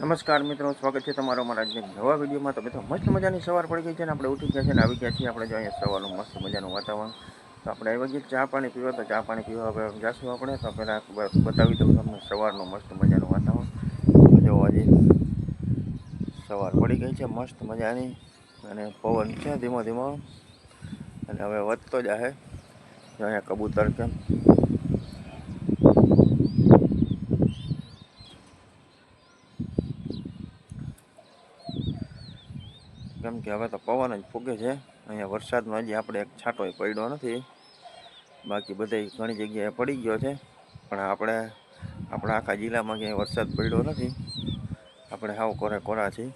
નમસ્કાર મિત્રો, સ્વાગત છે તમારો અમારા આજના નવા વિડીયોમાં. તો મિત્રો મસ્ત મજાની સવાર પડી ગઈ છે ને આપણે ઉઠી ગયા છે ને આવી ગયા છીએ આપણે જો અહીંયા સવારનું મસ્ત મજાનું વાતાવરણ. તો આપણે આવી ગયા ચા પાણી પીવા. તો ચા પાણી પીવા હવે જાશું આપણે. તો પહેલાં બતાવી દઉં તમને સવારનું મસ્ત મજાનું વાતાવરણ. જો આજે સવાર પડી ગઈ છે મસ્ત મજાની અને પવન છે ધીમો ધીમો અને હવે વધતો જ છે. જો અહીંયા કબૂતર કેમ કે હવે તો પવન જ ફૂગે છે. અહીંયા વરસાદનો હજી આપણે એક છાંટોય પડ્યો નથી, બાકી બધે ઘણી જગ્યાએ પડી ગયો છે. પણ આપણા આખા જિલ્લામાં ક્યાંય વરસાદ પડ્યો નથી. આપણે હાવ કોરા છીએ.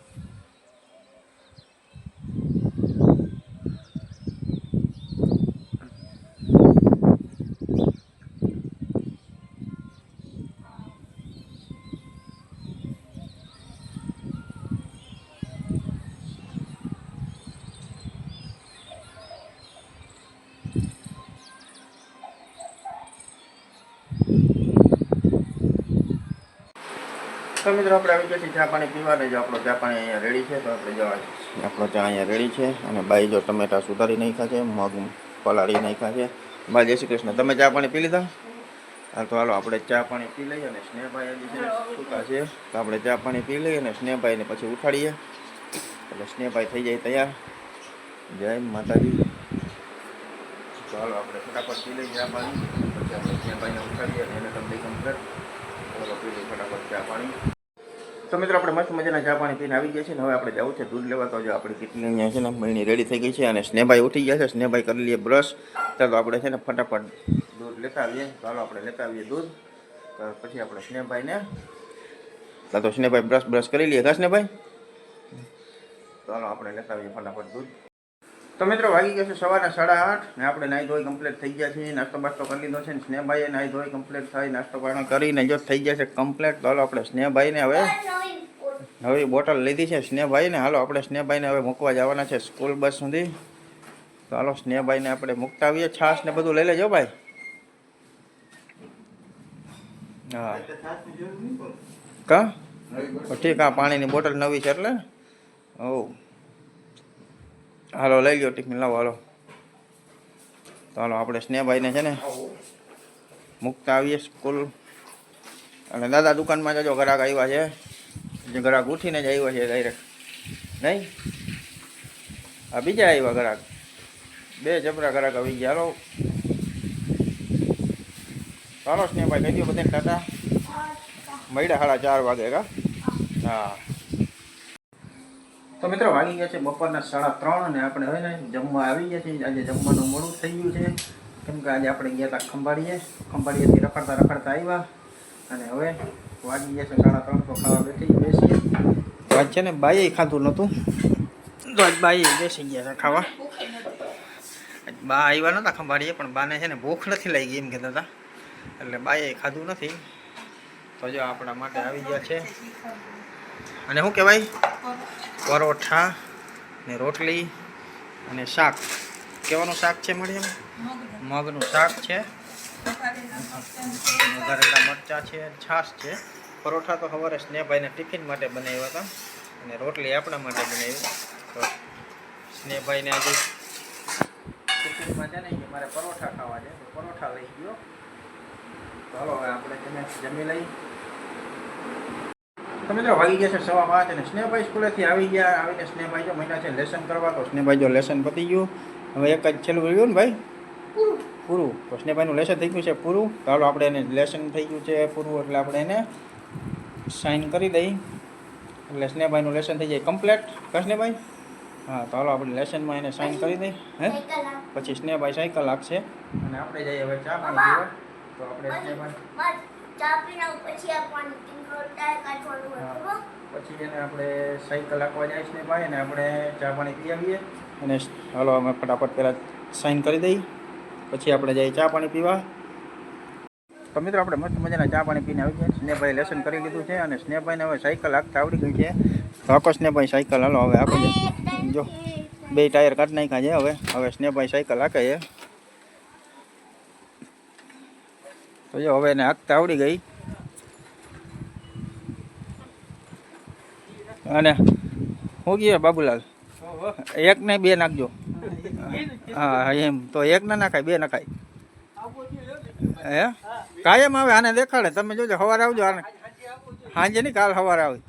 તો મિત્રો આપણે આવી ગયા છીએ ચા પાણી પીવા. જો આપણો ચા પાણી અહીંયા રેડી છે. તો આપણે જો આપણો ચા અહીંયા રેડી છે અને બાઈ જો ટમેટા સુધારી નાખ્યા છે, મગ પલાળી નાખ્યા છે. બાઈ જય શ્રી કૃષ્ણ. તમે ચા પાણી પી લીધા? હા તો હાલો આપણે ચા પાણી પી લઈએ અને સ્નેહભાઈ હજી છે સૂતા છે. તો આપણે ચા પાણી પી લઈએ અને સ્નેહભાઈને પછી ઉઠાડીએ એટલે સ્નેહભાઈ થઈ જાય તૈયાર. જય માતાજી. તો હાલો આપણે ફટાફટ પી લઈએ ચા પાણી, પછી આપણે સ્નેહભાઈને ઉઠાડીએ અને એને તમને કમ્પ્લેટ ચાલો પી લઈએ ફટાફટ ચા પાણી. તો મિત્રો આપણે મસ્ત મજાના ચા પાણી પીને આવી ગયા છે ને હવે આપણે જવું છે દૂધ લેવા. તો જો આપણી કેટલી અહીંયા છે ને બહેણી રેડી થઈ ગઈ છે અને સ્નેહભાઈ ઉઠી ગયા છે. સ્નેહભાઈ કરી લઈએ બ્રશ. ચાલો આપણે છે ને ફટાફટ દૂધ લેતા આવીએ. ચાલો આપણે લેતા આવીએ દૂધ. તો પછી આપણે સ્નેહભાઈને તો સ્નેહભાઈ બ્રશ કરી લઈએ. કા સ્નેહભાઈ? ચાલો આપણે લેતા આવીએ ફટાફટ દૂધ. તો મિત્રો વાગી ગયા છે સવારના 8:30 ને આપણે નાહી ધોઈ કમ્પ્લીટ થઈ ગયા છીએ. નાસ્તો બાસ્તો કરી લીધો છે ને સ્નેહભાઈએ નાહી ધોઈ કમ્પ્લીટ થઈ નાસ્તો પાણી કરીને જો થઈ ગયા છે કમ્પ્લીટ. તો હાલો આપણે સ્નેહભાઈને હવે બોટલ લીધી છે સ્નેહભાઈને. હાલો આપણે સ્નેહભાઈને હવે મૂકવા જવાના છે સ્કૂલ બસ સુધી. તો હાલો સ્નેહભાઈને આપણે મૂકતા આવીએ. છાશ ને બધું લઈ લેજો ભાઈ. હા કા ઠીક. હા પાણીની બોટલ નવી છે એટલે ઓ હાલો લઈ લો ટિફિન લાવો હાલો. તો હાલો આપણે સ્નેહભાઈને છે ને મૂકતા આવીએ સ્કૂલ. અને દાદા દુકાનમાં જજો ગ્રાહક આવ્યા છે. જે ગ્રાહક ઉઠીને જ આવ્યા છે ડાયરેક્ટ નહીં. આ બીજા આવ્યા ગ્રાહક, 2 જબરા ગ્રાહક આવી ગયા. હાલો ચાલો સ્નેહભાઈ કહી દો બધાને ટાટા. મળ્યા 4:30 વાગે કા? હા. તો મિત્રો વાગી ગયા છે બપોરના 3:30 અને આપણે હવે ને જમવા આવી ગયા છીએ. આજે જમવાનું મોડું થઈ ગયું છે કેમ કે આજે આપણે ગયા હતા ખંભાળીએથી રખડતા આવ્યા અને હવે વાગી ગયા છે 3:30. તો ખાવા બેસીએ. આજ છે ને બાઈએ ખાધું નહોતું તો આજ બાઈએ બેસી ગયા છે ખાવા. બા આવ્યા નહોતા ખંભાળીએ પણ બાને છે ને ભૂખ નથી લાગી એમ કહેતા હતા એટલે બાઈએ ખાધું નથી. તો જો આપણા માટે આવી ગયા છે અને શું કહેવાય પરોઠા ને રોટલી અને શાક. કેવાનું શાક છે મળી એમ? મગનું શાક છે, વઘારેલા મરચાં છે, છાશ છે. પરોઠા તો સવારે સ્નેહભાઈને ટિફિન માટે બનાવ્યા હતા અને રોટલી આપણા માટે બનાવી. તો સ્નેહભાઈને આજે ટિફિનમાં છે ને કે મારે પરોઠા ખાવા છે તો પરોઠા લઈ ગયો. ચાલો હવે આપણે તેને જમી લઈ. તો મિત્રો વાગી ગયા છે 5:15 અને સ્નેહભાઈ સ્કૂલેથી આવી ગયા. આવીને સ્નેહભાઈ જો મહિના છે લેસન કરવા. તો સ્નેહભાઈ જો લેસન પતી ગયું. હવે એક જ છેલ્લું રહ્યું ને ભાઈ પૂરું. તો સ્નેહભાઈનું લેસન થઈ ગયું છે પૂરું. તો હાલો આપણે એને લેસન થઈ ગયું છે પૂરું એટલે આપણે એને સાઇન કરી દઈ એટલે સ્નેહભાઈનું લેસન થઈ જાય કમ્પ્લીટ. કા સ્નેહભાઈ? હા તો હાલો આપણે લેસનમાં એને સાઇન કરી દઈ. હે પછી સ્નેહભાઈ સાયકલ હાંકશે અને આપણે જઈએ હવે ચા પાણી પીવા. તો આપણે સ્નેહભાઈ ચા પીને પછી આપવાનું પછી એને આપણે સાયકલ હાંકવા જાય છે ભાઈ અને આપણે ચા પાણી પી આવીએ. અને હાલો અમે ફટાફટ પહેલાં સાઇન કરી દઈ પછી આપણે જઈએ ચા પાણી પીવા. તો મિત્રો આપણે મસ્ત મજાના ચા પાણી પીને આવી ગયા. સ્નેહભાઈ લેસન કરી લીધું છે અને સ્નેહભાઈને હવે સાયકલ હાંકતા આવડી ગઈ છે. તો હાંકો સ્નેહભાઈ સાયકલ. હાલો હવે હાંકો જો 2 ટાયર કાઢી નાખ્યા છે. હવે સ્નેહભાઈ સાયકલ હાંકે છે. તો જો હવે એને હાંકતા આવડી ગઈ. અને શું કહે બાબુલાલ, એક ને બે નાખજો. હા એમ તો એક ના નાખાય, બે નાખાય. હે કાયમ આવે, આને દેખાડે. તમે જોજો, સવારે આવજો. આને સાંજે નહીં, કાલ સવારે આવે.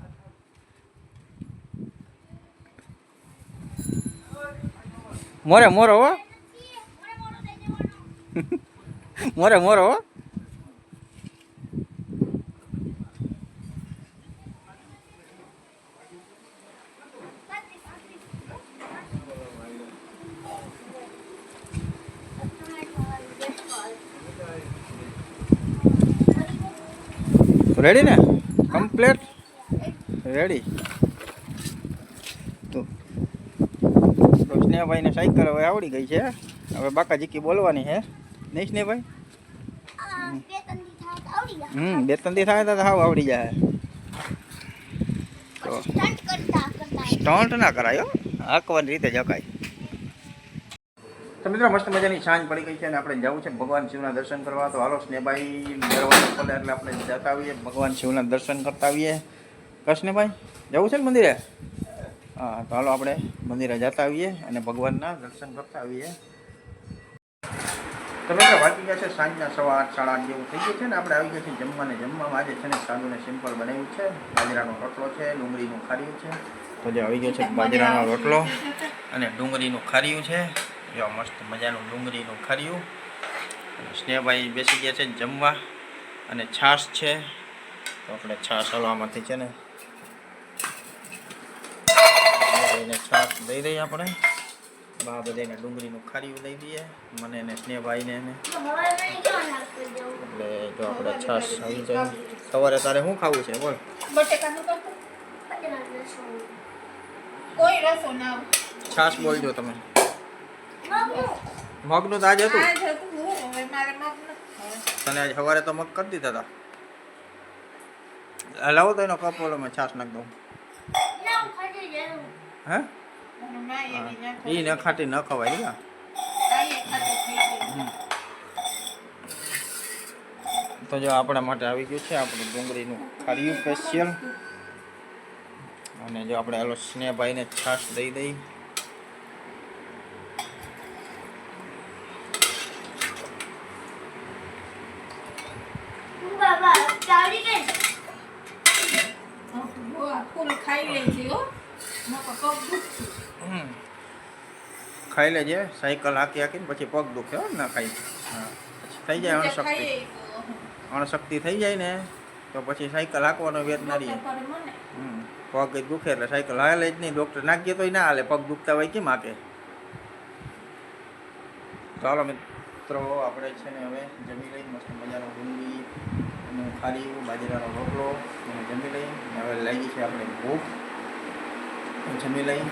મોરે મોરો હો, મોરે મોરો હો. રેડી ને, કમ્પ્લેટ રેડી. તો સ્નેહભાઈને સાયકલ હવે આવડી ગઈ છે. હવે બાકા જીકી બોલવાની છે, નહીં સ્નેહભાઈ? બે ત્રણ દી થાય તો હાવ આવડી જાય. તો સ્ટન્ટ ના કરાય, હાંકવાની રીતે જકાય. તો મિત્રો મસ્ત મજાની સાંજ પડી ગઈ છે અને આપણે જવું છે ભગવાન શિવના દર્શન કરવા. તો હાલો સ્નેહભાઈ દરવાજો ખોલે એટલે આપણે જતા આવીએ, ભગવાન શિવના દર્શન કરતા આવીએ. કૃષ્ણભાઈ જવું છે ને મંદિરે? હા તો હાલો આપણે મંદિરે જતા આવીએ અને ભગવાનના દર્શન કરતા આવીએ. તો મિત્રો વાગી ગયા છે સાંજના 8:15 8:30 જેવું થઈ ગયું છે ને આપણે આવી ગયા છીએ જમવાને. જમવામાં આજે છે ને સાદું ને સિમ્પલ બનાવ્યું છે. બાજરાનો રોટલો છે, ડુંગળીનું ખાર્યું છે. તો જે આવી ગયો છે બાજરાનો રોટલો અને ડુંગળીનું ખાર્યું છે. જો મસ્ત મજાનું ડુંગળીનું ખાર્યું. સ્નેહભાઈ બેસી ગયા છે જમવા અને છાશ છે. તો આપણે છાશ હલવામાંથી છે ને છાશ દઈ દઈએ આપણે. બા બધાને ડુંગળીનું ખાર્યું દઈ દઈએ, મને ને સ્નેહભાઈને ને. એટલે જો આપણે છાશ આવી જાય. સવારે તારે શું ખાવું છે બોલ? છાશ બોલજો તમે. મગનું તો આજ હતું. તને આજ સવારે તો મગ કરી દીધા હતા. લાવો તો એનો કપ ઓલો મેં છાશ નાખ દઉં. હે એ ન ખાટી ન ખવાય. તો જો આપણા માટે આવી ગયું છે આપણું ડુંગળીનું ખાર્યું સ્પેશિયલ. અને જો આપણે હાલો સ્નેહભાઈને છાશ દઈ દઈ. ખાઈ લેજે, સાયકલ હાકી હાકીને પછી પગ દુખે હો ના ખાઈ. હા પછી થઈ જાય અણશક્તિ થઈ જાય ને તો પછી સાયકલ હાંકવાનો વેત ના રહીએ. પગ દુખે એટલે સાયકલ હાલે જ નહીં. ડૉક્ટર નાખીએ તોય ના હાલે, પગ દુખતા હોય કેમ હાકે. ચાલો મિત્રો આપણે છે ને હવે જમી લઈ. મસ્ત મજાનો ડુંગળી અને ખારી બાજરાનો રોટલો એને જમી લઈ. હવે લાગી છે આપણે ભૂખ, જમી લઈ.